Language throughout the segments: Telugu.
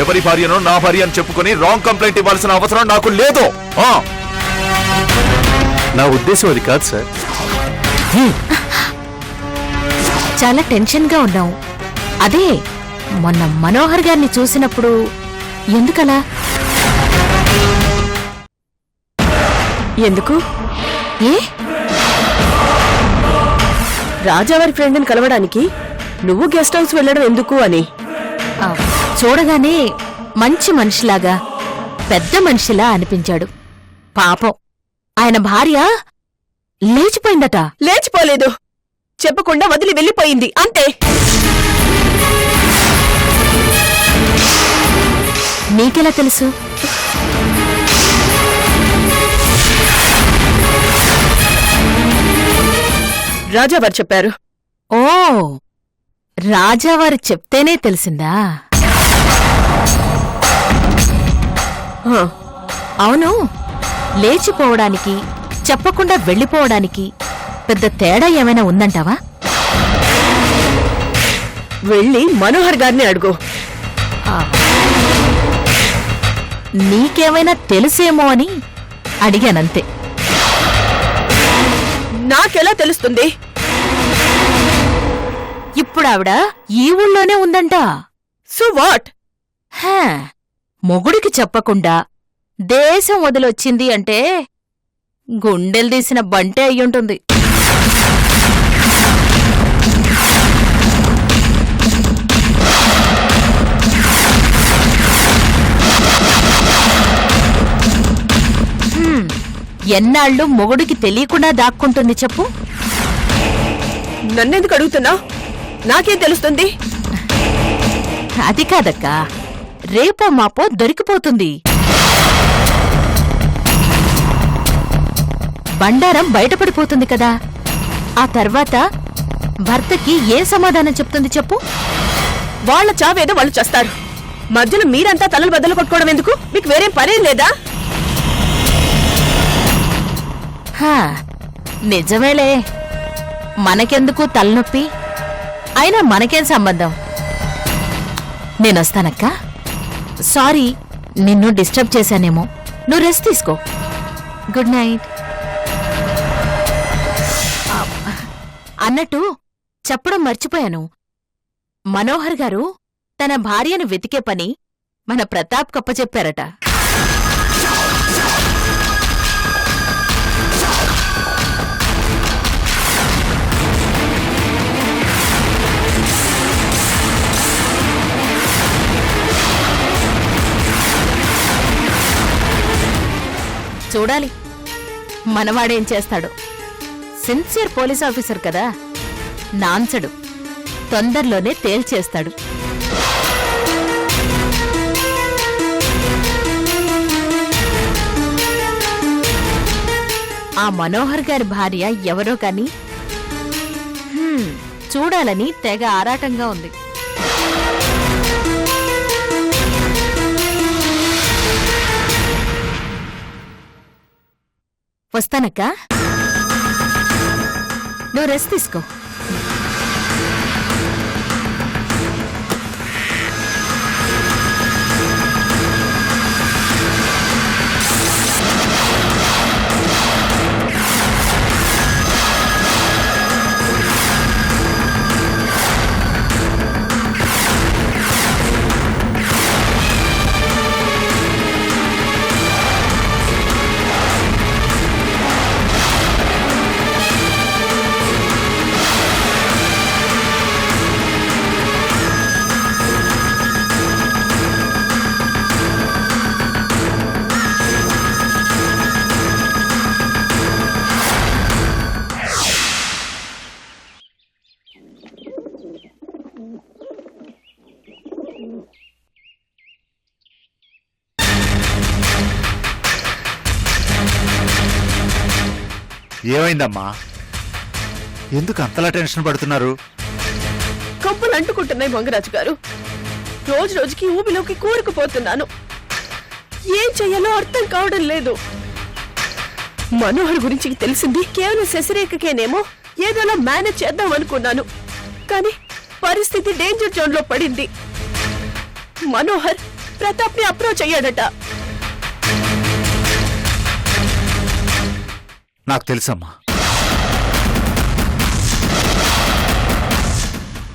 ఎవరి భార్యనో నా భార్య అని చెప్పుకొని రాంగ్ కంప్లైంట్ ఇవ్వాల్సిన అవసరం నాకు లేదు. నా ఉద్దేశం అది కాదు సార్. చాలా టెన్షన్ గా ఉన్నావు. అదే మొన్న మనోహర్ గారిని చూసినప్పుడు ఎందుకలా? ఎందుకు? ఏ రాజావారి ఫ్రెండ్ని కలవడానికి నువ్వు గెస్ట్ హౌస్ వెళ్ళడం ఎందుకు అని. చూడగానే మంచి మనిషిలాగా పెద్ద మనిషిలా అనిపించాడు. పాపం ఆయన భార్య లేచిపోయిందట. లేచిపోలేదు, చెప్పకుండా వదిలి వెళ్ళిపోయింది అంతే. నీకెలా తెలుసు? రాజావారు చెప్పారు. ఓ, రాజావారు చెప్తేనే తెలిసిందా? అవును, లేచిపోవడానికి చెప్పకుండా వెళ్ళిపోవడానికి పెద్ద తేడా ఏమైనా ఉందంటావా? వెళ్ళి మనోహర్ గారిని అడుగు. నీకేమైనా తెలుసేమో అని అడిగానంతే. నాకెలా తెలుస్తుంది? ఇప్పుడు ఆవిడ ఈ ఊళ్ళోనే ఉందంట. So what? మొగుడికి చెప్పకుండా దేశం వదిలొచ్చింది అంటే గుండెలు తీసిన బంటే అయ్యుంటుంది. ఎన్నాళ్ళు మొగుడికి తెలియకుండా దాక్కుంటుంది చెప్పు? నన్నెందుకు అడుగుతున్నావు? నాకేం తెలుస్తుంది? అది కాదక్కా, రేపో మాపో దొరికిపోతుంది. బండారం బయటపడిపోతుంది కదా. ఆ తర్వాత భర్తకి ఏ సమాధానం చెప్తుంది చెప్పు? వాళ్ళ చావేదో వాళ్ళు చేస్తారు. మధ్యలో మీరంతా తలలు బద్దలు కొట్టుకోవడం ఎందుకు? మీకు వేరేం పనేం లేదా? నిజమేలే, మనకెందుకు తలనొప్పి? అయినా మనకేం సంబంధం? నేనొస్తానక్కా. సారీ, నిన్ను డిస్టర్బ్ చేశానేమో. నువ్వు రెస్ట్ తీసుకో. Good night. అన్నట్టు చెప్పడం మర్చిపోయాను. మనోహర్ గారు తన భార్యను వెతికే పని మన ప్రతాప్ కప్పచెప్పారట. చూడాలి మనవాడేం చేస్తాడు. సిన్సియర్ పోలీస్ ఆఫీసర్ కదా, నాన్సడు. తొందరలోనే తేల్చేస్తాడు. ఆ మనోహర్ గారి భార్య ఎవరో కాని చూడాలని తెగ ఆరాటంగా ఉంది. వస్తానక్కా, నువ్వు రెస్ట్ తీసుకో. ఏమైందమ్మా? ఎందుకు అంతలా టెన్షన్ పడుతున్నారు? కంపులు అంటుకుంటున్నాయి మంగరాజు గారు. రోజు రోజుకి ఊబిలోకి కూరుకుపోతున్నాను. ఏం చెయ్యాలో అర్థం కావడం లేదు. మనోహర్ గురించి తెలిసింది కేవలం శశిరేఖకేనేమో. ఏదోలా మేనేజ్ చేద్దాం అనుకున్నాను, కానీ పరిస్థితి డేంజర్ జోన్ లో పడింది. మనోహర్ ప్రతాప్ ని అప్రోచ్ అయ్యాడట. నాకు తెలుసమ్మా.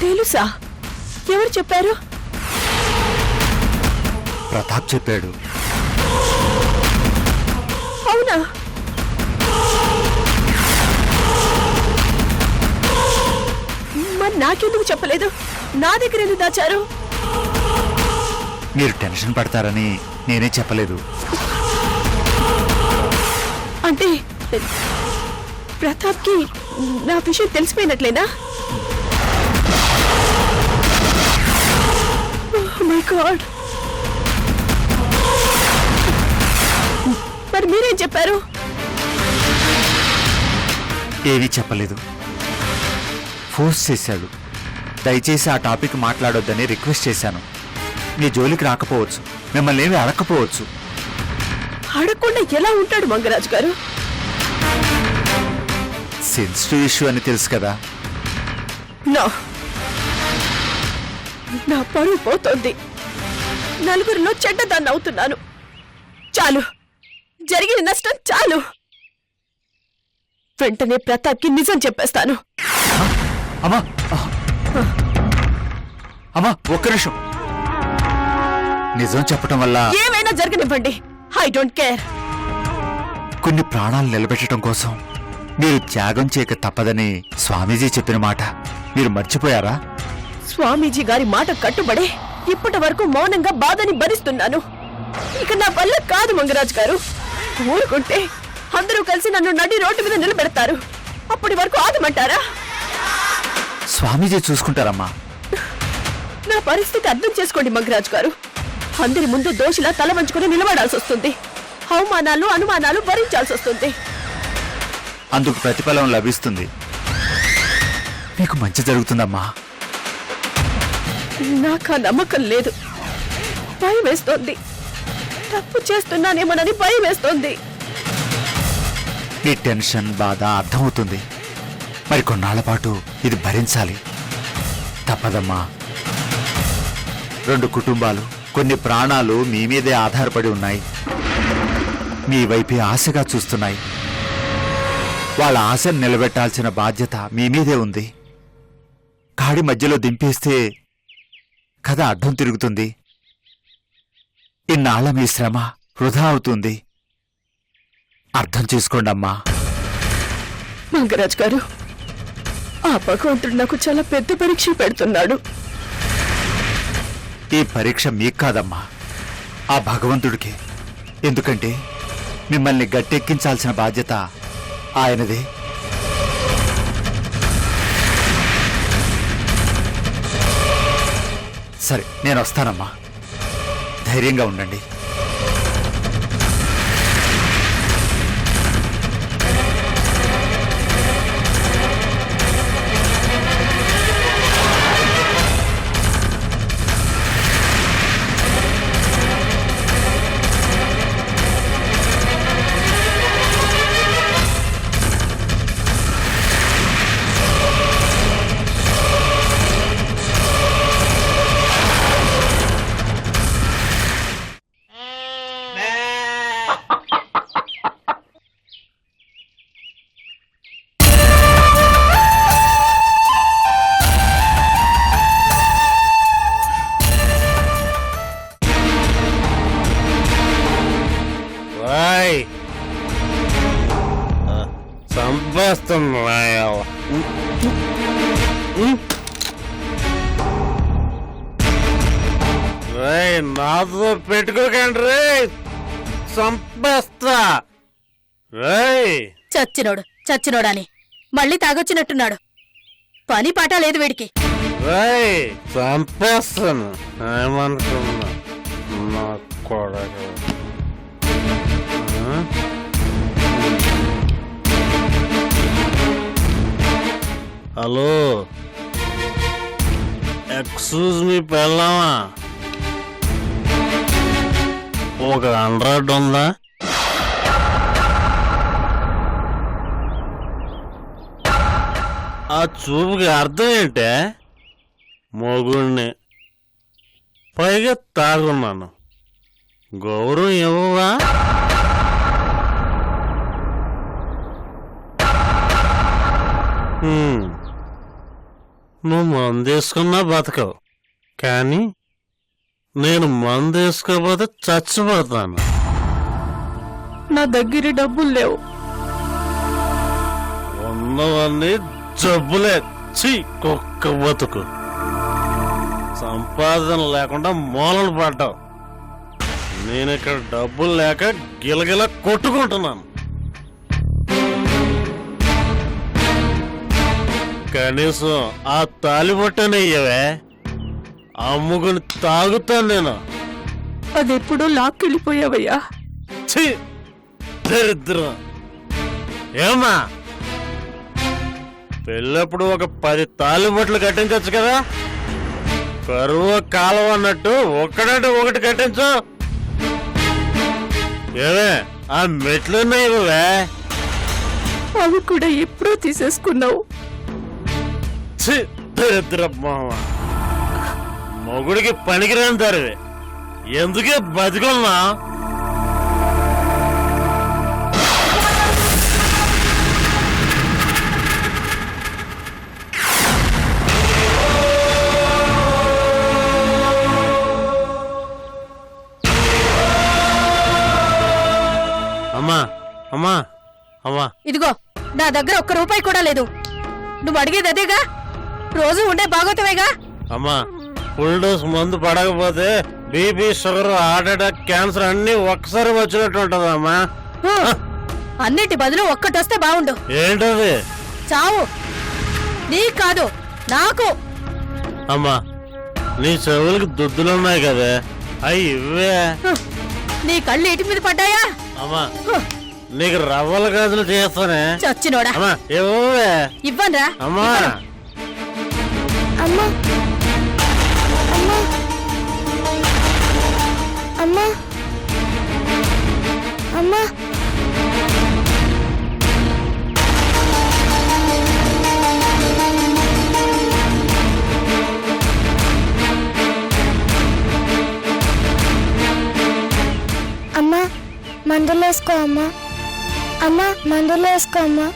తెలుసా? ఎవరు చెప్పారు? ప్రతాప్ చెప్పాడు. అవునా? మరి నాకెందుకు చెప్పలేదు? నా దగ్గర ఎందుకు దాచారు? మీరు టెన్షన్ పడతారని నేనే చెప్పలేదు. అంటే ప్రతాప్ కి నా విషయం తెలిసిపోయినట్లేనా? My God. మరి మీరేం చెప్పారు? ఏమీ చెప్పలేదు. ఫోర్స్ చేశాడు. దయచేసి ఆ టాపిక్ మాట్లాడొద్దని రిక్వెస్ట్ చేశాను. మీ జోలికి రాకపోవచ్చు, మిమ్మల్ని ఏమీ అడగకపోవచ్చు. అడగకుండా ఎలా ఉంటాడు మంగరాజు గారు? సెన్సిటివ్ ఇష్యూ అని తెలుసు కదా. నా పరువు పోతోంది. నలుగురిలో చెడ్డదాన్ని అవుతున్నాను. చాలు, జరిగిన నష్టం చాలు. వెంటనే ప్రతాప్కి నిజం చెప్పేస్తాను. అమ్మా అమ్మా, ఒక్క నిమిషం. నిజం చెప్పటం వల్ల ఏమైనా జరగనివ్వండి. I don't care. కొన్ని ప్రాణాలు నిలబెట్టడం కోసం మీరు త్యాగం చేయక తప్పదని స్వామీజీ చెప్పిన మాట మీరు మర్చిపోయారా? స్వామీజీ గారి మాట కట్టుబడే ఇప్పటి వరకు మౌనంగా బాధని భరిస్తున్నాను. ఇక నా వల్ల కాదు మంగరాజు గారు. ఊరుకుంటే అందరూ కలిసి నన్ను నడి రోడ్డు మీద నిలబెడతారు. అప్పటి వరకు ఆగమంటారా? స్వామీజీ చూసుకుంటారమ్మా. నా పరిస్థితి అర్థం చేసుకోండి మంగరాజు గారు. అందరి ముందు దోషిలా తల వంచుకొని నిలబడాల్సి వస్తుంది. అవమానాలు, అనుమానాలు భరించాల్సి వస్తుంది. అందుకు ప్రతిఫలం లభిస్తుంది. మీకు మంచి జరుగుతుందమ్మా. నాకు ఆ నమ్మకం లేదు. భయం వేస్తోంది. తప్పు చేస్తున్నానేమోనని భయం వేస్తోంది. మీ టెన్షన్, బాధ అర్థమవుతుంది. మరి కొన్నాళ్ల పాటు ఇది భరించాలి. తప్పదమ్మా. 2 కుటుంబాలు, కొన్ని ప్రాణాలు మీ మీదే ఆధారపడి ఉన్నాయి. మీ వైపే ఆశగా చూస్తున్నాయి. వాళ్ళ ఆశను నిలబెట్టాల్సిన బాధ్యత మీ మీదే ఉంది. కాడి మధ్యలో దింపేస్తే కథ అడ్డం తిరుగుతుంది. ఇన్నాళ్ల మీ శ్రమ వృధా అవుతుంది. అర్థం చేసుకోండమ్మా. మంగరాజు గారు, ఆ భగవంతుడు నాకు చాలా పెద్ద పరీక్ష పెడుతున్నాడు. ఈ పరీక్ష మీకు కాదమ్మా, ఆ భగవంతుడికి. ఎందుకంటే మిమ్మల్ని గట్టెక్కించాల్సిన బాధ్యత ఆయనదే. సరే, నేను వస్తానమ్మా. ధైర్యంగా ఉండండి. నాతో పెట్టుకోకండి రే, సంపేస్తా. చచ్చినోడని మళ్ళీ తాగొచ్చినట్టున్నాడు. పని పాట లేదు వీడికి. చంపేస్తాను. ఏమనుకున్నా నా కొడక. హలో, ఎక్స్క్యూజ్ మీ పెళ్ళామా, ఒక 100 ఉందా? ఆ చూపుకి అర్థం ఏంటే? మొగుణ్ణి, పైగా తాగున్నాను. గౌరవం ఇవ్వవా? నువ్వు మందేసుకున్నా బతకవు, కానీ నేను మందేసుకోపోతే చచ్చిపోతాను. నా దగ్గర డబ్బులు లేవు. ఉన్నవన్నీ జబ్బులే. ఛీ, కుక్క బతుకు. సంపాదన లేకుండా మూలలు పడ్డావు. నేను ఇక్కడ డబ్బులు లేక గిలగిల కొట్టుకుంటున్నాను. కనీసం ఆ తాలిబొట్టనయ్యవే, అమ్ముకుని తాగుతాను నేను. అదెప్పుడో లాక్కెళ్ళిపోయావయ్యా. ఛీ, దరిద్రం. ఏమా పెళ్ళప్పుడు ఒక 10 తాలిబొట్లు కట్టించవచ్చు కదా? కరువు కాలం అన్నట్టు ఒక్కడంటే ఒకటి కట్టించు. ఏవే ఆ మెట్లున్నాయివే, అవి కూడా ఎప్పుడో తీసేసుకున్నావు. దరిద్ర మొగుడికి పనికిరాని దారివే. ఎందుకే బతికొన్నా? అమ్మా అమ్మా అమ్మా, ఇదిగో నా దగ్గర ఒక్క రూపాయి కూడా లేదు. నువ్వు అడిగేది అదేగా, రోజు ఉండే భాగవతమేగా. అమ్మా, ఫుల్ డోస్ మందు పడకపోతే BP, sugar, heart attack, cancer అన్ని ఒక్కసారి వచ్చినట్టు ఉంటదమ్మా. అన్నిటి బదులు ఒక్కటొస్తే బాగుండు. ఏంటది? చావు. నీ కాదు, నాకు. అమ్మా, నీ చెవులకి దుద్దులున్నాయి కదా, అవి ఇవ్వే. నీ కళ్ళు ఇటు మీద పడ్డాయా? అమ్మా, నీకు రవ్వల గాజులు చేస్తానే. చచ్చినోడా. అమ్మా ఇవ్వే. ఇవ్వనరా. అమ్మా అమ్మా అమ్మా అమ్మా అమ్మా అమ్మా మందులు వేసుకో అమ్మా. అమ్మా మందులు వేసుకో అమ్మా.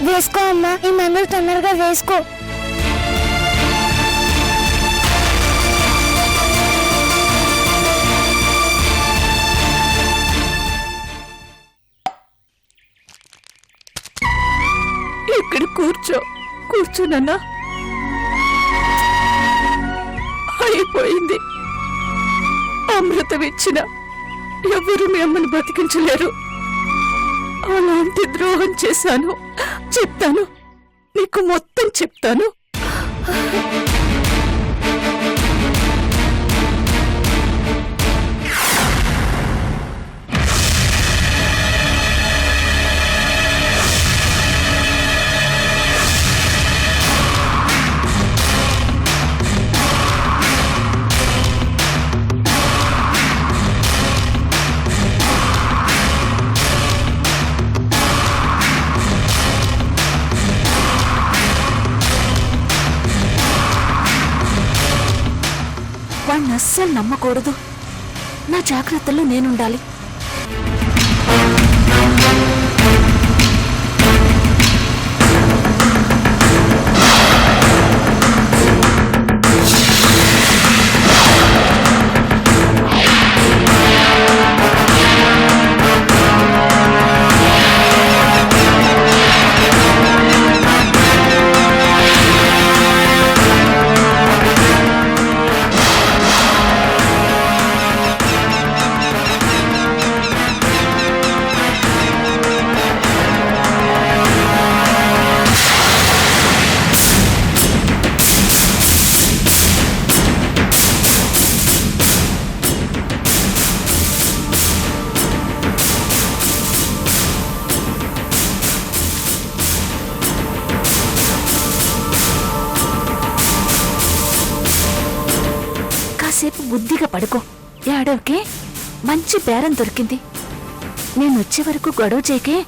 వేసుకో అమ్మా, ఈ మందులు తొందరగా వేసుకో. ఇక్కడ కూర్చోనన్నా. అయిపోయింది. అమృతం ఇచ్చిన ఎవరు మీ అమ్మని బతికించలేరు. అలాంటి ద్రోహం చేశాను. చెప్తాను, నీకు మొత్తం చెప్తాను. వాణ్ణి అస్సలు నమ్మకూడదు. నా జాగ్రత్తల్లో నేనుండాలి. కాసేపు బుద్ధిగా పడుకో. ఏడవకే, మంచి బేరం దొరికింది. నేనొచ్చే వరకు గొడవ చేయకే.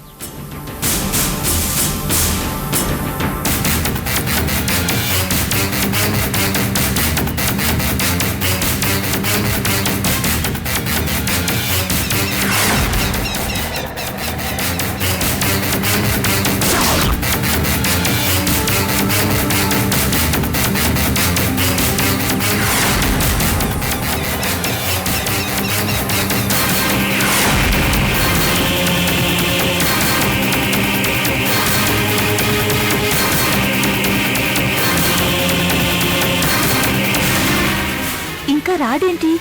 రాడేంటి?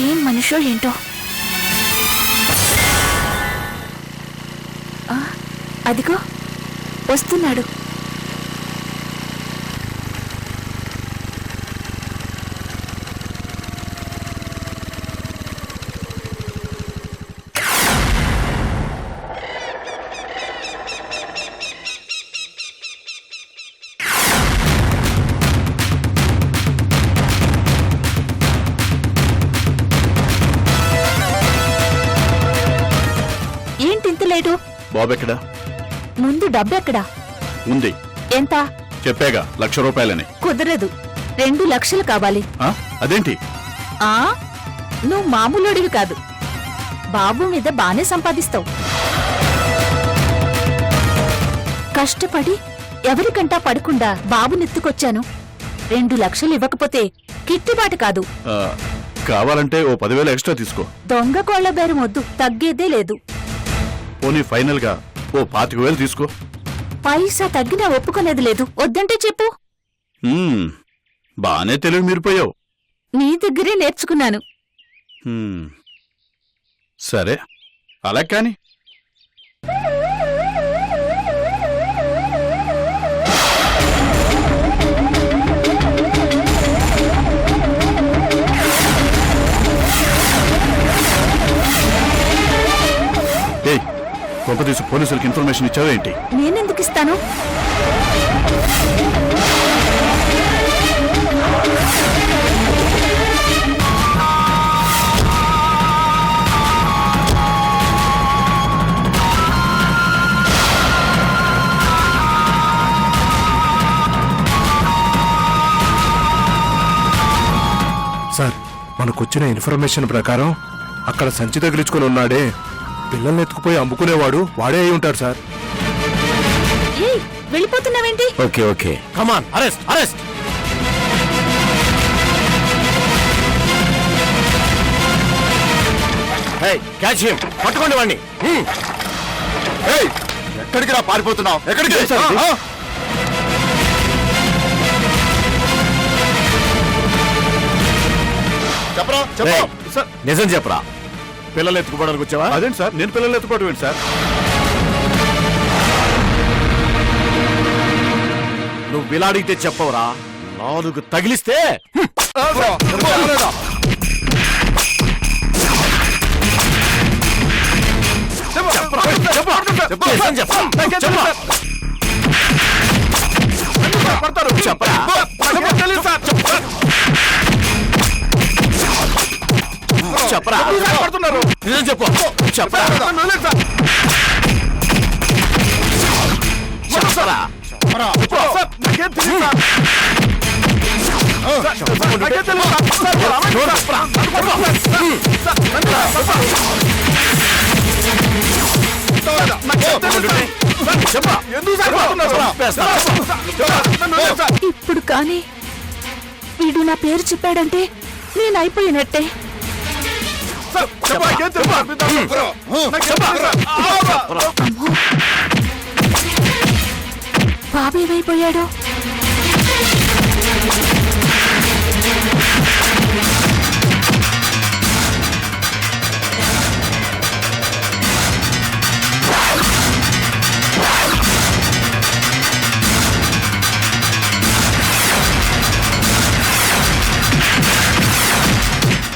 ఏం మనిషో ఏంటో. ఆ, అదిగో వస్తున్నాడు. ఏంటింత లేటు? బాబు ఎక్కడా? ముందు డబ్బెక్కడా? ఉంది. ఎంత? చెప్పాగా, 1,00,000 రూపాయలని. కుదరదు, 2 లక్షలు కావాలి. ఆ? అదేంటి? ఆ నువ్వు మామూలుడివి కాదు, బాబు మీద బానే సంపాదిస్తావు. కష్టపడి ఎవరికంటా పడకుండా బాబునెత్తుకొచ్చాను. 2 లక్షలు ఇవ్వకపోతే కిట్టుబాటు కాదు. ఆ, కావాలంటే ఓ 10,000 ఎక్స్ట్రా తీసుకో. దొంగ కోళ్ల బేరం వద్దు, తగ్గేదే లేదు. పోనీ ఫైనల్ గా ఓ 25,000 తీసుకో. పైసా తగ్గినా ఒప్పుకునేది లేదు. వద్దంటే చెప్పు. బానే తెలివి మీరిపోయావు. నీ దగ్గరే నేర్చుకున్నాను. సరే, అలా కాని. కొంప తీసి పోలీసులకు ఇన్ఫర్మేషన్ ఇచ్చావేంటి? నేనెందుకు ఇస్తాను? సార్, మనకొచ్చిన ఇన్ఫర్మేషన్ ప్రకారం అక్కడ సంచి తగిలించుకుని ఉన్నాడే, పిల్లల్ని ఎత్తుకుపోయి అమ్ముకునేవాడు వాడే అయి ఉంటాడు సార్. ఏయ్, వెళ్ళిపోతున్నావేంటి? ఓకే ఓకే, కమాన్, అరెస్ట్ అరెస్ట్. క్యాచ్ హిమ్, పట్టుకోండి వాడిని. ఎక్కడికి రా పారిపోతున్నావు? ఎక్కడికి? చెప్పరా, చెప్పు. సార్, నిజం చెప్పరా, పిల్లలు ఎత్తుకుపోవడానికి వచ్చావా? అదేంటి సార్, నేను పిల్లలు ఎత్తుకోవడం ఏంటి సార్? నువ్వు విలాడిగితే చెప్పవరా, 4 తగిలిస్తే. చెప్పరా, నిజం చెప్పు. చెప్పరా, చెప్పరా. ఇప్పుడు కానీ వీడు నా పేరు చెప్పాడంటే నేను అయిపోయినట్టే. బాబు ఏమైపోయాడు?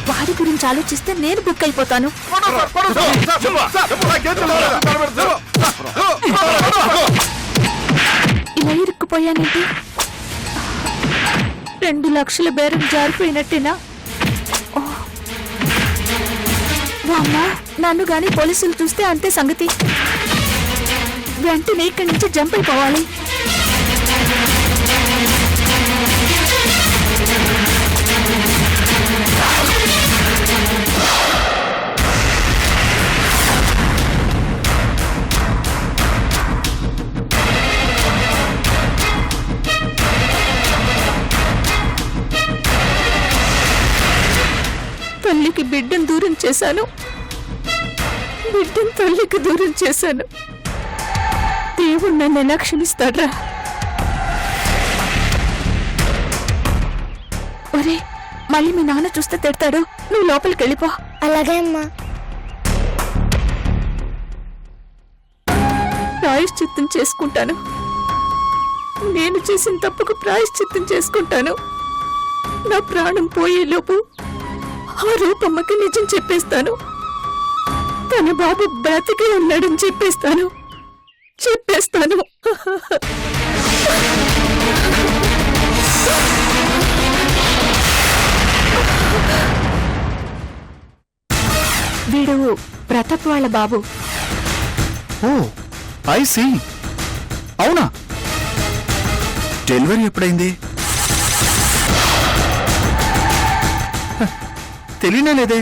వాడి గురించి ఆలోచిస్తే నేను బుక్ అయిపోతాను. ఇలా ఇరుక్కుపోయానంటే 2 లక్షల బేరం జారిపోయినట్టేనా? అమ్మా, నన్ను గాని పోలీసులు చూస్తే అంతే సంగతి. వెంటనే ఇక్కడి నుంచి జంప్ అయిపోవాలి. తల్లికి బిడ్డను దూరం చేశాను, బిడ్డను తల్లికి దూరం చేశాను. దేవుడు నన్ను ఎలా క్షమిస్తాడ్రా? ఒరే, మళ్ళీ మీ నాన్న చూస్తే తిడతాడు. నువ్వు లోపలికి వెళ్ళిపో. అలాగే అమ్మా. ప్రాయశ్చిత్తం చేసుకుంటాను. నేను చేసిన తప్పుకు ప్రాయశ్చిత్తం చేసుకుంటాను. నా ప్రాణం పోయేలోపు ఆ రూపమ్మకి నిజం చెప్పేస్తాను. తన బాబు బ్రతికే ఉన్నాడని చెప్పేస్తాను. వీడు ప్రతాప్ వాళ్ళ బాబు. ఓ ఐ సీ. అవునా? డెలివరీ ఎప్పుడైంది? తెలియనే లేదే.